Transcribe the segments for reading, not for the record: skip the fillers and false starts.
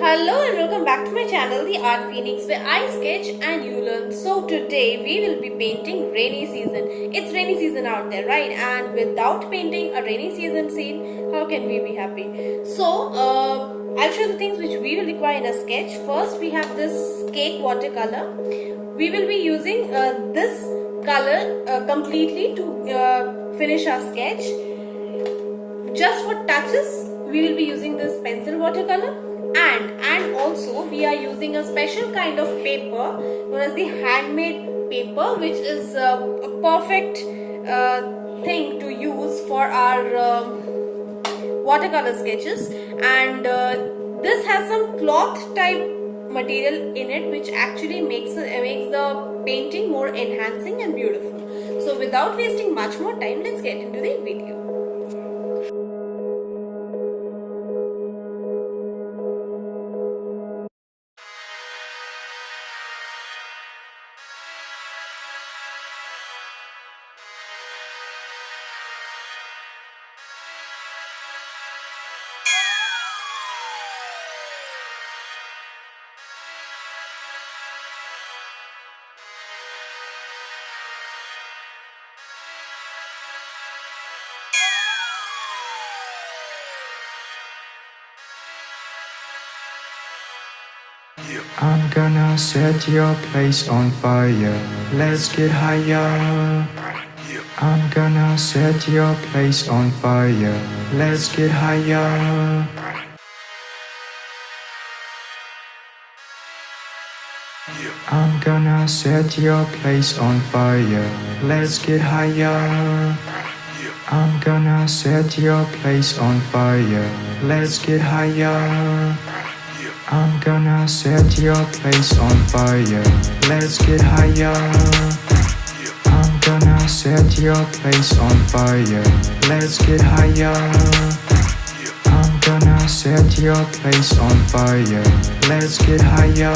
Hello and welcome back to my channel, The Art Phoenix, where I sketch and you learn. So today we will be painting rainy season. It's rainy season out there, right? And without painting a rainy season scene, how can we be happy? I'll show the things which we will require in a sketch. First, we have this cake watercolor. We will be using this color completely to finish our sketch. Just for touches, we will be using this pencil watercolor, and also we are using a special kind of paper known as the handmade paper, which is a perfect thing to use for our watercolor sketches. And this has some cloth type material in it, which actually makes the painting more enhancing and beautiful. So without wasting much more time, let's get into the video. I'm gonna set your place on fire. Let's get higher. I'm gonna set your place on fire. Let's get higher. I'm gonna set your place on fire. Let's get higher. I'm gonna set your place on fire. Let's get higher. I'm gonna set your place on fire. Let's get higher. I'm gonna set your place on fire. Let's get higher. I'm gonna set your place on fire. Let's get higher.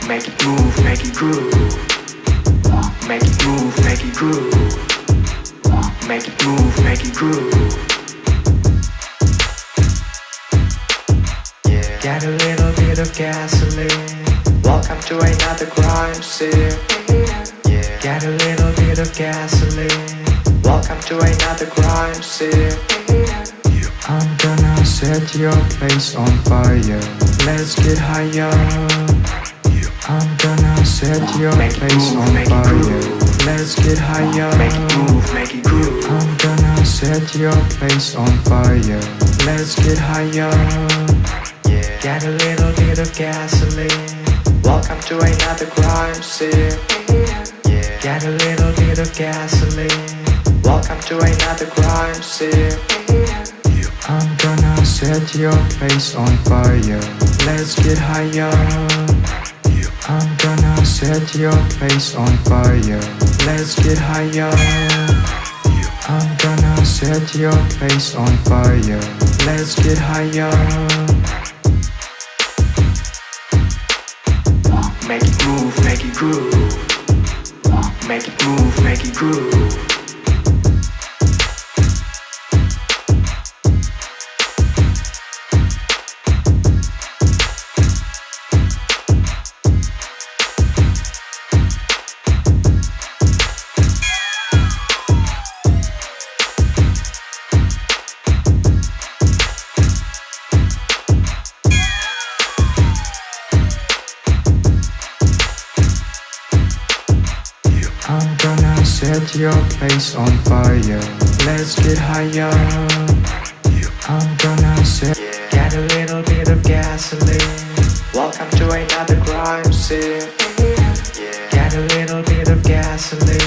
Make it move, make it groove. Make it move, make it groove. Make it move, make it groove. Get a little bit of gasoline. Welcome to another crime scene. Get a little bit of gasoline. Welcome to another crime scene. I'm gonna set your place on fire. Let's get higher. I'm gonna set your place on fire. Let's get higher. Make it move, make it groove. I'm gonna set your place on fire. Let's get higher. Get a little bit of gasoline. Welcome to another crime scene. Get a little bit of gasoline. Welcome to another crime scene. I'm gonna set your place on fire. Let's get higher. I'm gonna set your place on fire. Let's get higher. I'm gonna set your place on fire. Let's get higher. Make it move, make it groove. Make it move, make it groove. I'm gonna set your place on fire. Let's get higher. I'm gonna set. Get a little bit of gasoline. Welcome to another crime scene. Get a little bit of gasoline.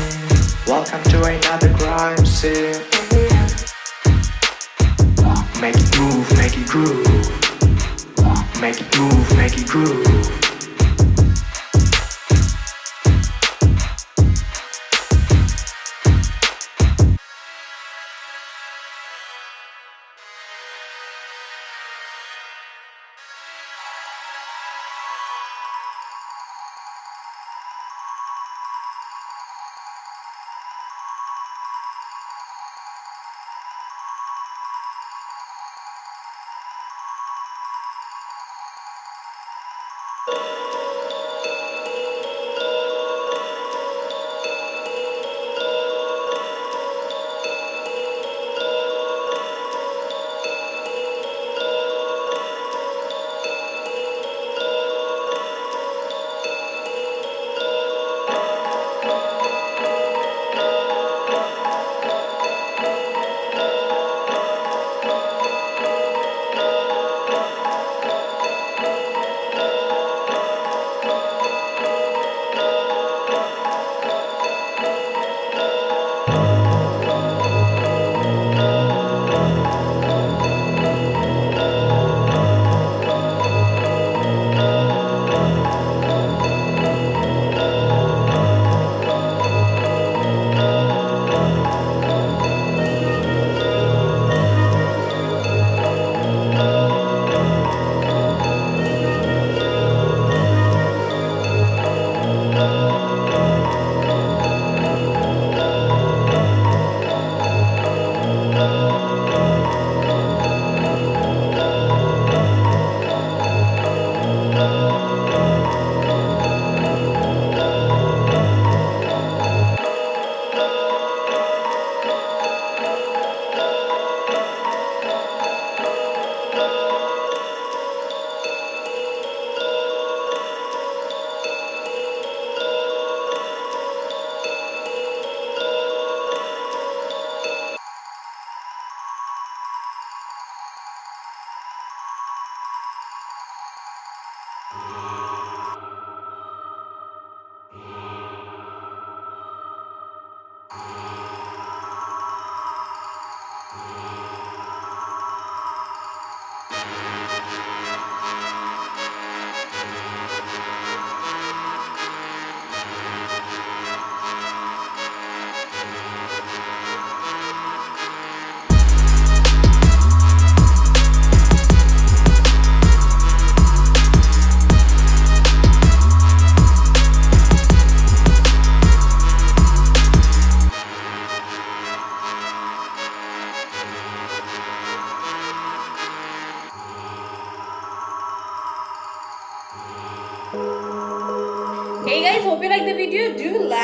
Welcome to another crime scene. Make it move, make it groove. Make it move, make it groove.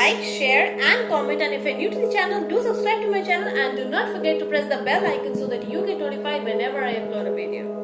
like, share and comment, and if you're new to the channel, do subscribe to my channel and do not forget to press the bell icon so that you get notified whenever I upload a video.